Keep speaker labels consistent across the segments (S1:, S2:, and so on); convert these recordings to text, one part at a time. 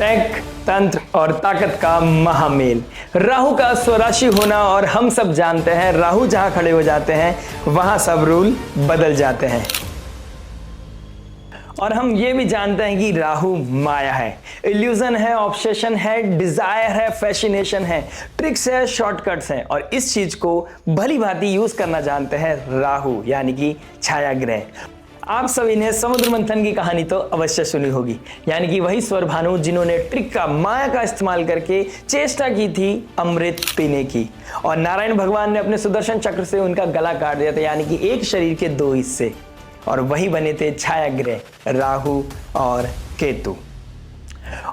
S1: Take, तंत्र और ताकत का महामेल। राहु का स्वराशि होना, और हम सब जानते हैं राहु जहां खड़े हो जाते हैं वहां सब रूल बदल जाते हैं। और हम ये भी जानते हैं कि राहु माया है, इल्यूजन है, ऑब्सेशन है, डिजायर है, फैसिनेशन है, ट्रिक्स है, शॉर्टकट्स हैं। और इस चीज को भली भांति यूज करना जानते हैं राहु, यानी कि छाया ग्रह। आप सभी ने समुद्र मंथन की कहानी तो अवश्य सुनी होगी, यानी कि वही स्वरभानु जिन्होंने ट्रिक का, माया का इस्तेमाल करके चेष्टा की थी अमृत पीने की, और नारायण भगवान ने अपने सुदर्शन चक्र से उनका गला काट दिया था, यानी कि एक शरीर के दो हिस्से, और वही बने थे छाया ग्रह राहु और केतु।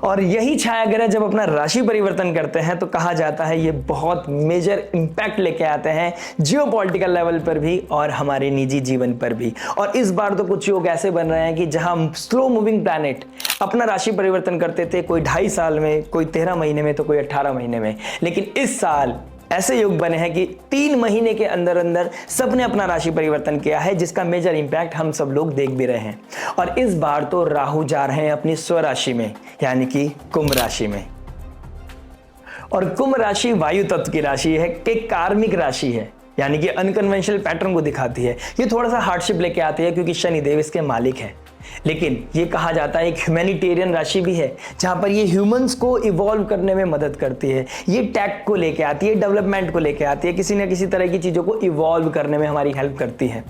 S1: और यही छाया ग्रह जब अपना राशि परिवर्तन करते हैं तो कहा जाता है ये बहुत मेजर इंपैक्ट लेके आते हैं जियोपॉलिटिकल लेवल पर भी और हमारे निजी जीवन पर भी। और इस बार तो कुछ योग ऐसे बन रहे हैं कि जहां स्लो मूविंग प्लैनेट अपना राशि परिवर्तन करते थे, कोई 2.5 साल में, कोई 13 महीने में, तो कोई 18 महीने में, लेकिन इस साल ऐसे योग बने हैं कि 3 महीने के अंदर अंदर सबने अपना राशि परिवर्तन किया है, जिसका मेजर इंपैक्ट हम सब लोग देख भी रहे हैं। और इस बार तो राहु जा रहे हैं अपनी स्वराशि में, यानी कि कुंभ राशि में। और कुंभ राशि वायु तत्व की राशि है, कि कार्मिक राशि है, यानी कि अनकन्वेंशनल पैटर्न को दिखाती है। ये थोड़ा सा हार्डशिप लेके आती है क्योंकि शनिदेव इसके मालिक है, लेकिन ये कहा जाता है एक ह्यूमैनिटेरियन राशि भी है, जहां पर ये ह्यूमंस को इवॉल्व करने में मदद करती है। ये टेक को लेके आती है, डेवलपमेंट को लेके आती है, किसी न किसी तरह की चीजों को इवॉल्व करने में हमारी हेल्प करती है।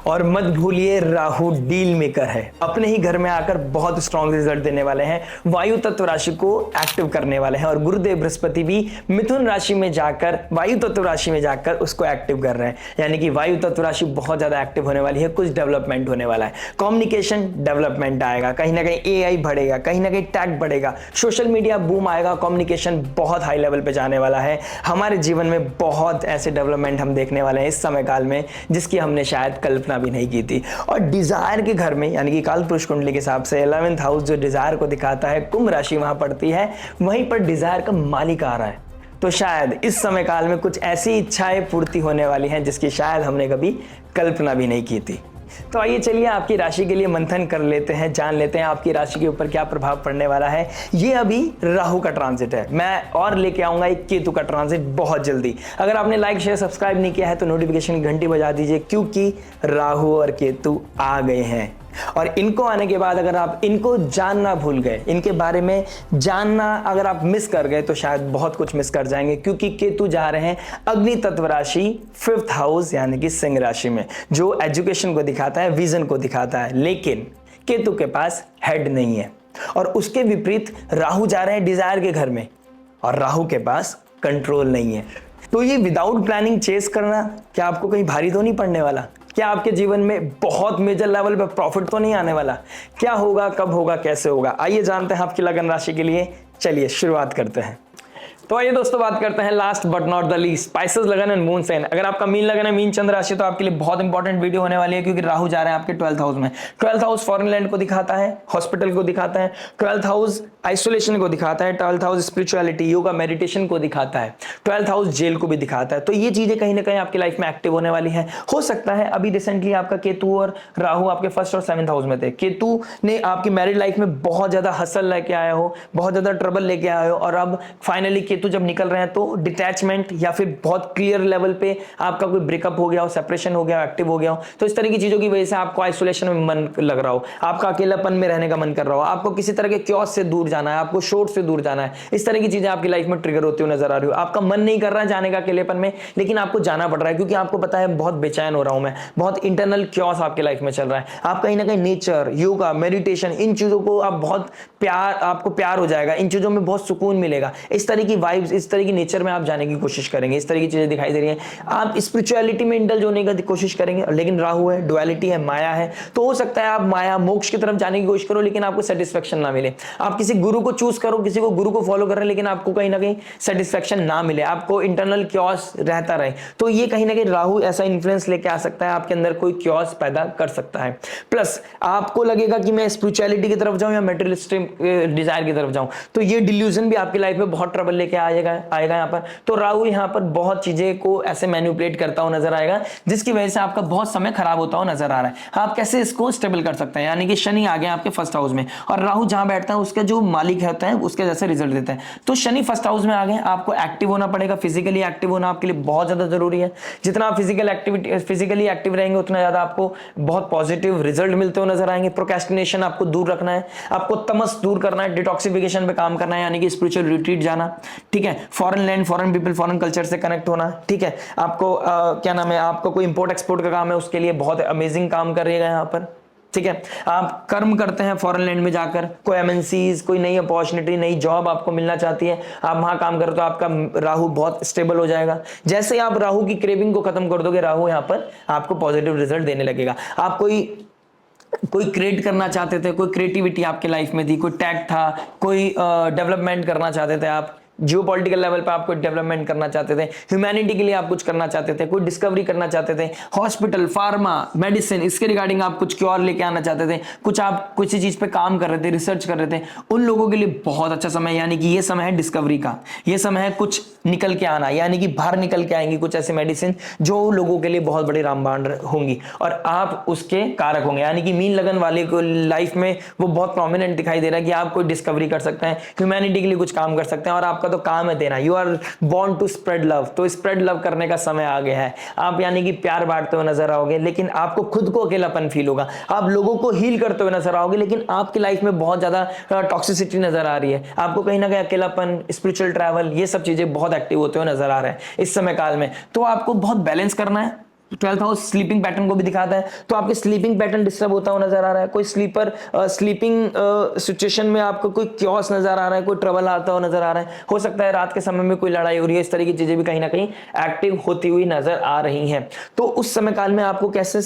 S1: और मत भूलिए राहु डील मेकर है, अपने ही घर में आकर बहुत स्ट्रॉन्ग रिजल्ट देने वाले हैं, वायु तत्व राशि को एक्टिव करने वाले हैं। और गुरुदेव बृहस्पति भी मिथुन राशि में जाकर, वायु तत्व राशि में जाकर उसको एक्टिव कर रहे हैं, यानी कि वायु तत्व राशि बहुत ज्यादा एक्टिव होने वाली है। कुछ डेवलपमेंट होने वाला है, कम्युनिकेशन डेवलपमेंट आएगा, कहीं ना कहीं AI बढ़ेगा, कहीं ना कहीं टैग बढ़ेगा, सोशल मीडिया बूम आएगा, कम्युनिकेशन बहुत हाई लेवल पे जाने वाला है। हमारे जीवन में बहुत ऐसे डेवलपमेंट हम देखने वाले हैं इस समय काल में, जिसकी हमने शायद कल्पना भी नहीं की थी। और डिजायर के घर में, यानी कि कालपुरुष कुंडली के हिसाब से 11th हाउस जो डिजायर को दिखाता है, कुंभ राशि वहां पड़ती है, वहीं पर डिजायर का मालिक आ रहा है। तो शायद इस समय काल में कुछ ऐसी इच्छाएं पूर्ति होने वाली हैं जिसकी शायद हमने कभी कल्पना भी नहीं की थी। तो आइए चलिए आपकी राशि के लिए मंथन कर लेते हैं, जान लेते हैं आपकी राशि के ऊपर क्या प्रभाव पड़ने वाला है। ये अभी राहु का ट्रांजिट है, मैं और लेके आऊंगा एक केतु का ट्रांजिट बहुत जल्दी। अगर आपने लाइक शेयर सब्सक्राइब नहीं किया है तो नोटिफिकेशन घंटी बजा दीजिए, क्योंकि राहु और केतु आ गए हैं। और इनको आने के बाद अगर आप इनको जानना भूल गए, इनके बारे में जानना अगर आप मिस कर गए, तो शायद बहुत कुछ मिस कर जाएंगे, क्योंकि केतु जा रहे हैं अग्नि तत्व राशि 5th हाउस, यानी कि सिंह राशि में, जो एजुकेशन को दिखाता है, विजन को दिखाता है। लेकिन केतु के पास हेड नहीं है, और उसके विपरीत राहु जा रहे हैं डिजायर के घर में, और राहु के पास कंट्रोल नहीं है। तो ये विदाउट प्लानिंग चेस करना क्या आपको कहीं भारी तो नहीं पड़ने वाला? क्या आपके जीवन में बहुत मेजर लेवल पे प्रॉफिट तो नहीं आने वाला? क्या होगा, कब होगा, कैसे होगा? आइए जानते हैं आपकी लगन राशि के लिए। चलिए शुरुआत करते हैं। तो आइए दोस्तों बात करते हैं last but not the least, spices लगन एंड मून साइन। अगर आपका मीन लगन है, मीन चंद्र राशि, तो आपके लिए बहुत इंपॉर्टेंट वीडियो होने वाली है, क्योंकि राहु जा रहे हैं आपके 12th हाउस में। 12th हाउस फॉरेन लैंड को दिखाता है, हॉस्पिटल को दिखाता है, 12th हाउस आइसोलेशन को दिखाता है, 12th house spirituality, yoga, meditation को दिखाता है, 12th हाउस जेल को भी दिखाता है। तो ये चीजें कहीं ना कहीं आपकी लाइफ में एक्टिव होने वाली है। हो सकता है अभी रिसेंटली आपका केतु और राहु आपके 1st और 7th हाउस में थे। केतु ने आपकी मैरिड लाइफ में बहुत ज्यादा हसल लेके आया हो, बहुत ज्यादा ट्रबल लेके आए हो, और अब फाइनली केतु जब निकल रहे हैं तो डिटैचमेंट या फिर बहुत क्लियर लेवल पे आपका कोई ब्रेकअप हो गया हो, सेपरेशन हो गया हो, एक्टिव हो गया हो, तो इस तरह की चीजों की वजह से आपको आइसोलेशन में मन लग रहा हो, आपका अकेलापन में रहने का मन कर रहा हो, आपको किसी तरह के क्योस से दूर जाना है, आपको शोर से दूर जाना है, इस तरह की चीजें आपकी लाइफ में ट्रिगर होती हुई नजर आ रही हो। आपका मन नहीं कर रहा है जाने का अकेलेपन में, लेकिन आपको जाना पड़ रहा है, क्योंकि आपको पता है बहुत बेचैन हो रहा हूं मैं, बहुत इंटरनल क्योस आपके लाइफ में चल रहा है। आप कहीं ना कहीं नेचर, योगा, मेडिटेशन, इन चीजों को आप बहुत प्यार, आपको प्यार हो जाएगा, इन चीजों में बहुत सुकून मिलेगा, इस तरह की वाइब्स, इस तरह की नेचर में आप जाने की कोशिश करेंगे, इस तरह की चीजें दिखाई दे रही हैं। आप स्पिरिचुअलिटी में इंडल्ज होने की कोशिश करेंगे, लेकिन राहु है, डुअलिटी है, माया है, तो हो सकता है आप माया मोक्ष की तरफ जाने की कोशिश करो, लेकिन आपको सेटिस्फेक्शन ना मिले। आप किसी गुरु को चूज करो, किसी को गुरु को फॉलो कर रहे हैं, लेकिन आपको कहीं ना कहीं सेटिस्फेक्शन ना मिले, आपको इंटरनल क्योस रहता रहे। तो ये कहीं ना कहीं राहु ऐसा इन्फ्लुएंस लेके आ सकता है, आपके अंदर कोई क्योस पैदा कर सकता है। प्लस आपको लगेगा कि मैं स्पिरिचुअलिटी की तरफ जाऊं या मेटेरियलिस्टिक डिजायर की तरफ जाऊं, तो ये डिल्यूजन भी आपकी लाइफ में बहुत ट्रबल लेके लेके आएगा आएगा यहाँ पर। तो राहु यहाँ पर बहुत चीजें को ऐसे मैनिपुलेट करता हुआ नजर आएगा, जिसकी वजह से आपका बहुत समय खराब होता हुआ नजर आ रहा है। आप कैसे इसको स्टेबल कर सकते हैं, यानी कि शनि आ गया आपके फर्स्ट हाउस में और राहु जहां बैठता है उसका जो मालिक होता है उसके जैसे रिजल्ट देता है। तो शनि फर्स्ट हाउस में आ गए, आपको एक्टिव होना पड़ेगा, फिजिकली एक्टिव होना आपके लिए बहुत ज्यादा जरूरी है। जितना आप फिजिकली एक्टिव रहेंगे उतना ज्यादा आपको बहुत पॉजिटिव रिजल्ट मिलते हुए नजर आएंगे। प्रोक्रेस्टिनेशन आपको दूर रखना है, आपको तमस दूर करना है, डिटॉक्सिफिकेशन पे काम करना है, यानी कि स्पिरिचुअल रिट्रीट जाना, ठीक है, foreign land, foreign people, foreign culture से कनेक्ट होना, ठीक है। आपको क्या नाम है, आपको कोई इंपोर्ट एक्सपोर्ट का काम है उसके लिए बहुत अमेजिंग काम करिएगा यहाँ पर, ठीक है। आप कर्म करते हैं फॉरेन लैंड में जाकर, कोई एमएनसीज, कोई नई अपॉर्चुनिटी, नई जॉब आपको मिलना चाहती है, आप वहां काम करो तो आपका राहु बहुत स्टेबल हो जाएगा। जैसे ही आप राहु की क्रेविंग को खत्म कर दोगे, राहु यहां पर आपको पॉजिटिव रिजल्ट देने लगेगा। आप कोई क्रिएट करना चाहते थे, कोई क्रिएटिविटी आपके लाइफ में थी, कोई टैग था, कोई डेवलपमेंट करना चाहते थे, आप जियोपॉलिटिकल लेवल पे आप कोई डेवलपमेंट करना चाहते थे, ह्यूमैनिटी के लिए आप कुछ करना चाहते थे, कोई डिस्कवरी करना चाहते थे, हॉस्पिटल, फार्मा, मेडिसिन, इसके रिगार्डिंग आप कुछ क्योर लेके आना चाहते थे, कुछ आप किसी चीज पे काम कर रहे थे, रिसर्च कर रहे थे, उन लोगों के लिए बहुत अच्छा समय, यानी कि ये समय है डिस्कवरी का, ये समय है कुछ निकल के आना, यानी कि बाहर निकल के आएंगी कुछ ऐसे मेडिसिन जो लोगों के लिए बहुत बड़ी रामबाण होंगी और आप उसके कारक होंगे। यानी कि मीन लगन वाले को लाइफ में वो बहुत प्रोमिनेंट दिखाई दे रहा है कि आप कोई डिस्कवरी कर सकते हैं, ह्यूमैनिटी के लिए कुछ काम कर सकते हैं और आपका तो काम है देना। You are born to spread love, तो स्प्रेड लव करने का समय आ गया है। आप यानी कि प्यार बांटते हुए नजर आओगे, लेकिन आपको खुद को अकेलापन फील होगा। आप लोगों को हील करते हुए नजर आओगे, लेकिन आपकी लाइफ में बहुत ज्यादा टॉक्सिसिटी नजर आ रही है। आपको कहीं ना कहीं अकेलापन, स्पिरिचुअल ट्रैवल, ये सब चीजें बहुत एक्टिव होते हुए नजर आ रहे हैं इस समय काल में। तो आपको बहुत बैलेंस करना है। 12th हाउस स्लीपिंग पैटर्न को भी दिखाता है, तो आपके स्लीपिंग पैटर्न डिस्टर्ब होता हुआ नजर आ रहा है। कोई स्लीपिंग सिचुएशन में आपको कोई क्योस नजर आ रहा है, कोई ट्रबल आता हुआ नजर आ रहा है। हो सकता है रात के समय में कोई लड़ाई हो रही है, इस तरह की चीजें भी कहीं ना कहीं एक्टिव होती हुई नजर आ रही हैं। तो उस समय काल में आपको कैसे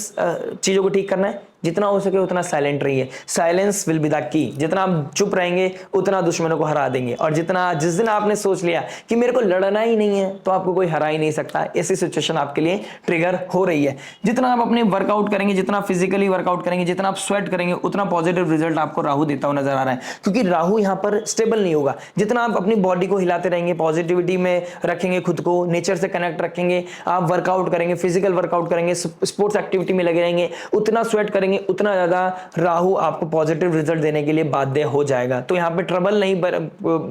S1: चीजों को ठीक करना है, जितना हो सके उतना साइलेंट रहिए। Silence will be the key. जितना आप चुप रहेंगे उतना दुश्मनों को हरा देंगे, और जिस दिन आपने सोच लिया कि मेरे को लड़ना ही नहीं है, तो आपको कोई हरा ही नहीं सकता। ऐसी सिचुएशन आपके लिए ट्रिगर हो रही है। जितना आप अपने वर्कआउट करेंगे, जितना फिजिकली वर्कआउट करेंगे, जितना आप स्वेट करेंगे, उतना पॉजिटिव रिजल्ट आपको राहु देता हुआ नजर आ रहा है, क्योंकि राहु यहाँ पर स्टेबल नहीं होगा। जितना आप अपनी बॉडी को हिलाते रहेंगे, पॉजिटिविटी में रखेंगे खुद को, नेचर से कनेक्ट रखेंगे, आप वर्कआउट करेंगे, फिजिकल वर्कआउट करेंगे, स्पोर्ट्स एक्टिविटी में लगे रहेंगे, उतना स्वेट करेंगे, उतना ज्यादा राहु आपको पॉजिटिव रिजल्ट देने के लिए बाध्य हो जाएगा। तो यहाँ पे ट्रबल नहीं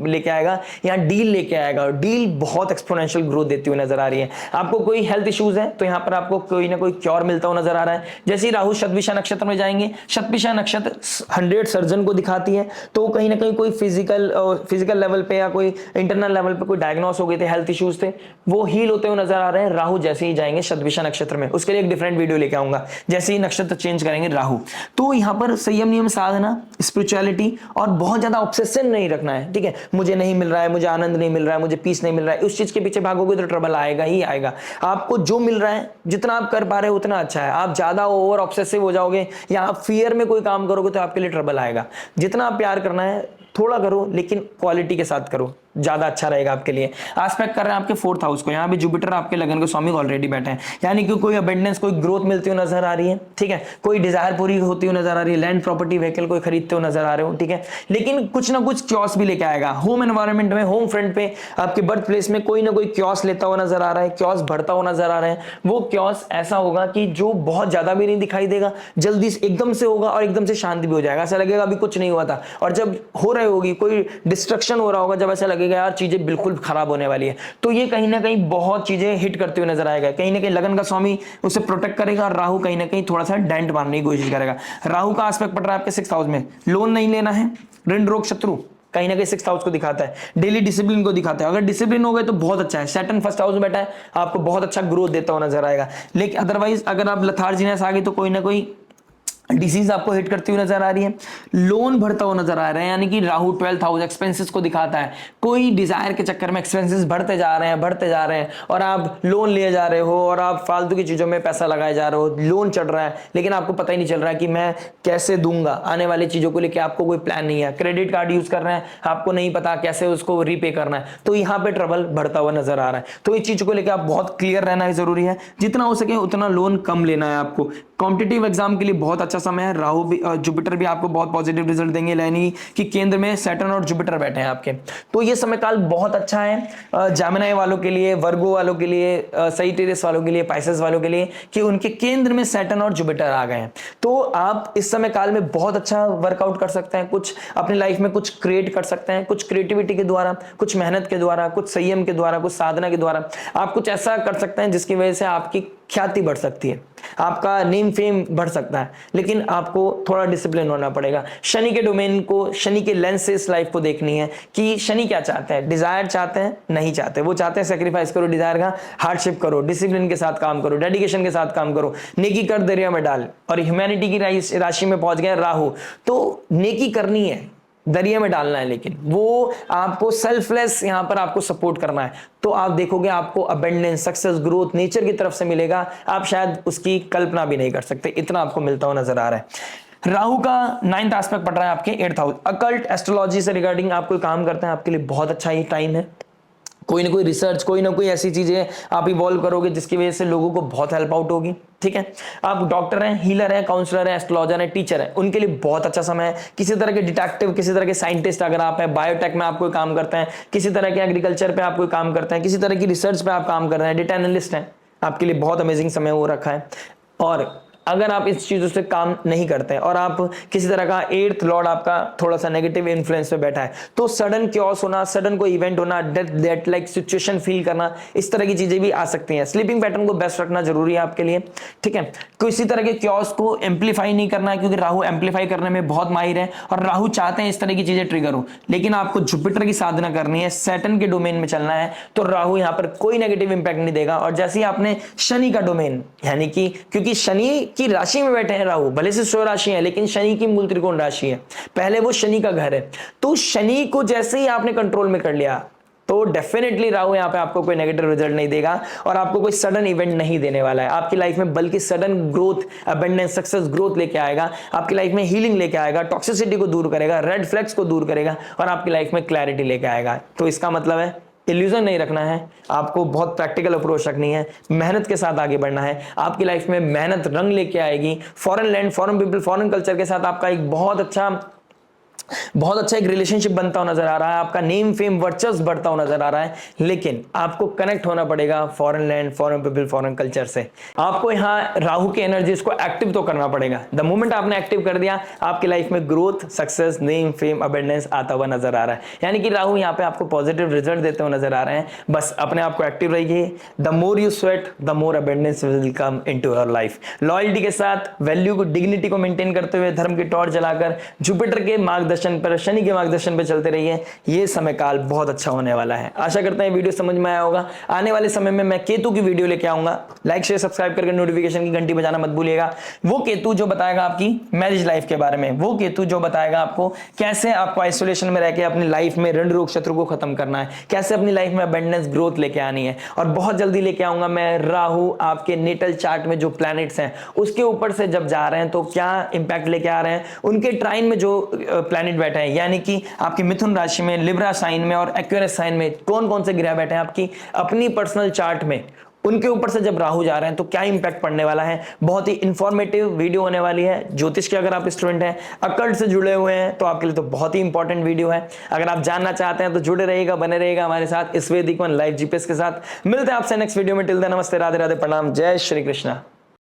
S1: लेके आएगा, यहाँ डील लेके आएगा, और डील बहुत एक्सपोनेंशियल ग्रोथ देती हुई नजर आ रही है। आपको कोई हेल्थ इश्यूज है तो यहाँ पर आपको कोई ना कोई क्योर मिलता हुआ नजर आ रहा है। जैसे ही राहु शतभिषा नक्षत्र में जाएंगे, शतभिषा नक्षत्र 100 सर्जन को दिखाती है, तो कहीं ना कहीं कोई फिजिकल लेवल पे या कोई इंटरनल लेवल पे कोई डायग्नोस हो गए थे, हेल्थ इश्यूज थे, वो हील होते हुए नजर आ रहे हैं राहु जैसे ही जाएंगे शतभिषा नक्षत्र में। उसके लिए एक डिफरेंट वीडियो लेके आऊंगा जैसे ही नक्षत्र चेंज करेंगे राहु। तो यहां पर संयम, नियम, साधना, स्पिरिचुअलिटी, और बहुत ज्यादा ऑब्सेशन नहीं रखना है, ठीक है। मुझे नहीं मिल रहा है, मुझे आनंद नहीं मिल रहा है, मुझे पीस नहीं मिल रहा है, उस चीज के पीछे भागोगे तो ट्रबल आएगा ही आएगा। आपको जो मिल रहा है, जितना आप कर पा रहे हो उतना अच्छा है। आप ज्यादा ओवर ऑब्सेसिव हो जाओगे या आप फियर में कोई काम करोगे तो आपके लिए ट्रबल आएगा। जितना आप प्यार करना है थोड़ा करो, लेकिन क्वालिटी के साथ करो, ज्यादा अच्छा रहेगा आपके लिए। एस्पेक्ट कर रहे हैं आपके 4th हाउस को, यहाँ भी जुपिटर आपके लगन के स्वामी ऑलरेडी बैठे हैं, यानी कि कोई अबेंडेंस, कोई ग्रोथ मिलती हुई नजर आ रही है, ठीक है। कोई डिजायर पूरी होती हुई नजर आ रही है, लैंड, प्रॉपर्टी, व्हीकल कोई खरीदते हुए नजर आ रहे हो, ठीक है। लेकिन कुछ ना कुछ क्योस भी लेके आएगा। होम एनवायरमेंट में, होम फ्रंट पे, आपके बर्थ प्लेस में कोई ना कोई क्योस लेता हुआ नजर आ रहा है, क्योस बढ़ता हुआ नजर आ रहा है। वो क्योस ऐसा होगा कि जो बहुत ज्यादा भी नहीं दिखाई देगा, जल्दी एकदम से होगा और एकदम से शांति भी हो जाएगा। ऐसा लगेगा अभी कुछ नहीं हुआ था, और जब हो रही होगी, कोई डिस्ट्रक्शन हो रहा होगा, जब ऐसा लगेगा यार चीजें बिल्कुल खराब होने वाली है, तो ये कहीं ना कहीं बहुत चीजें हिट करते हुए नजर आएगा। कहीं ना कहीं लगन का स्वामी उसे प्रोटेक्ट करेगा, और राहु कहीं ना कहीं थोड़ा सा डेंट मारने की कोशिश करेगा। राहु का एस्पेक्ट पड़ रहा है आपके 6th हाउस में। लोन नहीं लेना है, ऋण, रोग, शत्रु, कहीं ना कहीं 6th हाउस को दिखाता है। डेली डिसिप्लिन को दिखाता है। अगर डिसिप्लिन हो गए तो बहुत अच्छा है। सैटर्न 1st हाउस में बैठा है, आपको बहुत अच्छा ग्रोथ देता हुआ नजर आएगा। लेकिन अदरवाइज अगर आप लथार्जीनेस आ गई तो कोई ना कोई डिसीज आपको हिट करती हुई नजर आ रही है। लोन भरता हुआ नजर आ रहा है, यानी कि राहु 12th हाउस एक्सपेंसेस को दिखाता है। कोई डिजायर के चक्कर में एक्सपेंसेस बढ़ते जा रहे हैं, और आप लोन लिए जा रहे हो, और आप फालतू की चीजों में पैसा लगाए जा रहे हो, लोन चढ़ रहा है, लेकिन आपको पता ही नहीं चल रहा है कि मैं कैसे दूंगा। आने वाली चीजों को लेकर आपको कोई प्लान नहीं है। क्रेडिट कार्ड यूज कर रहे हैं, आपको नहीं पता कैसे उसको रीपे करना है, तो यहाँ पे ट्रबल बढ़ता हुआ नजर आ रहा है। तो इस चीज को लेकर आप बहुत क्लियर रहना जरूरी है। जितना हो सके उतना लोन कम लेना है आपको। कॉम्पिटिटिव एग्जाम के लिए बहुत अच्छा अच्छा समय है। राहु भी जुपिटर भी आपको बहुत पॉजिटिव रिजल्ट देंगे, यानी कि केंद्र में सैटर्न और जुपिटर बैठे हैं आपके, तो ये समय काल बहुत अच्छा है जामिनाई वालों के लिए, वर्गो वालों के लिए, सजिटेरियस वालों के लिए, पाइसेस वालों के लिए, कि उनके केंद्र में सैटर्न और जुपिटर आ गए हैं। तो आप इस समय काल में बहुत अच्छा वर्कआउट कर सकते हैं, कुछ अपनी लाइफ में कुछ क्रिएट कर सकते हैं, कुछ क्रिएटिविटी के द्वारा, कुछ मेहनत के द्वारा, कुछ संयम के द्वारा, कुछ साधना के द्वारा आप कुछ ऐसा कर सकते हैं जिसकी वजह से आपकी ख्याति बढ़ सकती है, आपका नेम फेम बढ़ सकता है। लेकिन आपको थोड़ा डिसिप्लिन होना पड़ेगा। शनि के डोमेन को, शनि के लेंस से इस लाइफ को देखनी है कि शनि क्या चाहते हैं। डिजायर चाहते हैं? नहीं चाहते। वो चाहते हैं सेक्रीफाइस करो डिजायर का, हार्डशिप करो, डिसिप्लिन के साथ काम करो, डेडिकेशन के साथ काम करो, नेकी कर दरिया में डाल। और ह्यूमैनिटी की राशि में पहुंच गए राहु, तो नेकी करनी है, दरिया में डालना है, लेकिन वो आपको सेल्फलेस यहां पर आपको सपोर्ट करना है। तो आप देखोगे आपको अबेंडेंस, सक्सेस, ग्रोथ नेचर की तरफ से मिलेगा, आप शायद उसकी कल्पना भी नहीं कर सकते, इतना आपको मिलता हुआ नजर आ रहा है। राहु का 9th एस्पेक्ट पड़ रहा है आपके 8th हाउस। अकल्ट एस्ट्रोलॉजी से रिगार्डिंग आप कोई काम करते हैं, आपके लिए बहुत अच्छा ये टाइम है। कोई ना कोई रिसर्च, कोई ना कोई ऐसी चीजें आप इवॉल्व करोगे जिसकी वजह से लोगों को बहुत हेल्प आउट होगी। ठीक है, आप डॉक्टर हैं, हीलर हैं, काउंसलर हैं, एस्ट्रोलॉजर हैं, टीचर हैं, उनके लिए बहुत अच्छा समय है। किसी तरह के डिटेक्टिव, किसी तरह के साइंटिस्ट अगर आप हैं, बायोटेक में आप कोई काम करते हैं, किसी तरह के एग्रीकल्चर पे आप कोई काम करते हैं, किसी तरह की रिसर्च पे आप काम कर रहे हैं, डेटा एनालिस्ट हैं, आपके लिए बहुत अमेजिंग समय हो रखा है। और अगर आप इस चीजों से काम नहीं करते हैं और आप किसी तरह का 8th लॉर्ड आपका थोड़ा सा नेगेटिव इन्फ्लुएंस पे बैठा है, तो सडन क्योस होना, सडन कोई इवेंट होना, डेथ लाइक सिचुएशन फील करना, इस तरह की चीजें भी आ सकती हैं। स्लीपिंग पैटर्न को बेस्ट रखना जरूरी है आपके लिए। ठीक है, किसी तरह के क्योस को एम्पलीफाई नहीं करना है, क्योंकि राहु एम्पलीफाई करने में बहुत माहिर है और राहु चाहते हैं इस तरह की चीजें ट्रिगर हो। लेकिन आपको जुपिटर की साधना करनी है, सैटर्न के डोमेन में चलना है, तो राहु यहां पर कोई नेगेटिव इंपैक्ट नहीं देगा। और जैसे ही आपने शनि का डोमेन, यानी कि क्योंकि शनि की राशि में बैठे राहु, भले से स्व राशि है लेकिन शनि की मूल त्रिकोण राशि है, पहले वो शनि का घर है, तो शनि को जैसे ही आपने कंट्रोल में कर लिया तो डेफिनेटली राहु यहां पे आपको कोई नेगेटिव रिजल्ट नहीं देगा और आपको कोई सडन इवेंट नहीं देने वाला है आपकी लाइफ में, बल्कि sudden growth, abundance, success, growth लेके आएगा आपकी लाइफ में, हीलिंग लेके आएगा, टॉक्सिसिटी को दूर करेगा, रेड फ्लैग्स को दूर करेगा और आपकी लाइफ में क्लैरिटी लेके आएगा। तो इसका मतलब है इल्यूजन नहीं रखना है, आपको बहुत प्रैक्टिकल अप्रोच रखनी है, मेहनत के साथ आगे बढ़ना है। आपकी लाइफ में मेहनत रंग लेके आएगी। Foreign land, foreign people, foreign culture के साथ आपका एक बहुत अच्छा एक रिलेशनशिप बनता हुआ नजर आ रहा है, आपका नेम फेम वर्चस्व बढ़ता हुआ नजर आ रहा है। लेकिन आपको कनेक्ट होना पड़ेगा foreign land, foreign people, foreign culture से। आपको यहाँ राहु की एनर्जीज को एक्टिव तो करना पड़ेगा। द मोमेंट आपने एक्टिव कर दिया, आपकी लाइफ में growth, success, name fame, abundance आता हुआ नजर आ रहा है। यानी कि राहु यहाँ पे आपको पॉजिटिव रिजल्ट देते हुए नजर आ रहे हैं। बस अपने आप को एक्टिव रहिए। The more you sweat the more abundance will come into your life. Loyalty के साथ, वैल्यू को, डिग्निटी को मेंटेन करते हुए, धर्म की टॉर्च जलाकर जुपिटर के मार्गदर्शन पर, शनि के मार्गदर्शन पर चलते रहिए। ये समय काल बहुत अच्छा होने वाला है। आशा करते हैं वीडियो समझ में आया होगा। आने वाले समय में मैं केतु की वीडियो लेके आऊंगा। लाइक शेयर सब्सक्राइब करके नोटिफिकेशन की घंटी बजाना मत भूलिएगा। वो केतु जो बताएगा आपकी मैरिज लाइफ के बारे में, वो केतु जो बताएगा आपको कैसे आपको आइसोलेशन में रहकर अपनी लाइफ में ऋण रोग शत्रु को खत्म करना है, कैसे अपनी लाइफ में अबंडेंस, ग्रोथ लेके आनी है। और बहुत जल्दी लेके आऊंगा मैं राहु आपके नेटल चार्ट में जो प्लैनेट्स हैं उसके ऊपर से जब जा रहे हैं तो क्या इंपैक्ट लेके आ रहे हैं, उनके ट्राइन में जो प्लैनेट बैठे हैं, यानी कि आपकी मिथुन राशि में, लिब्रा साइन में और एक्वेरियस साइन में कौन कौन से ग्रह बैठे हैं आपकी अपनी पर्सनल चार्ट में, उनके ऊपर से जब राहु जा रहे हैं तो क्या इंपैक्ट पड़ने वाला है। बहुत ही इंफॉर्मेटिव वीडियो होने वाली है। ज्योतिष के अगर आप स्टूडेंट हैं, अकल्ट से जुड़े हुए हैं, तो आपके लिए तो बहुत ही इंपॉर्टेंट वीडियो है। अगर आप जानना चाहते हैं तो जुड़े रहिएगा, बने रहिएगा हमारे साथ इस वैदिक वन लाइव जीपीएस के साथ। मिलते हैं आपसे नेक्स्ट वीडियो में। टिल देन नमस्ते, राधे राधे, प्रणाम, जय श्री कृष्णा।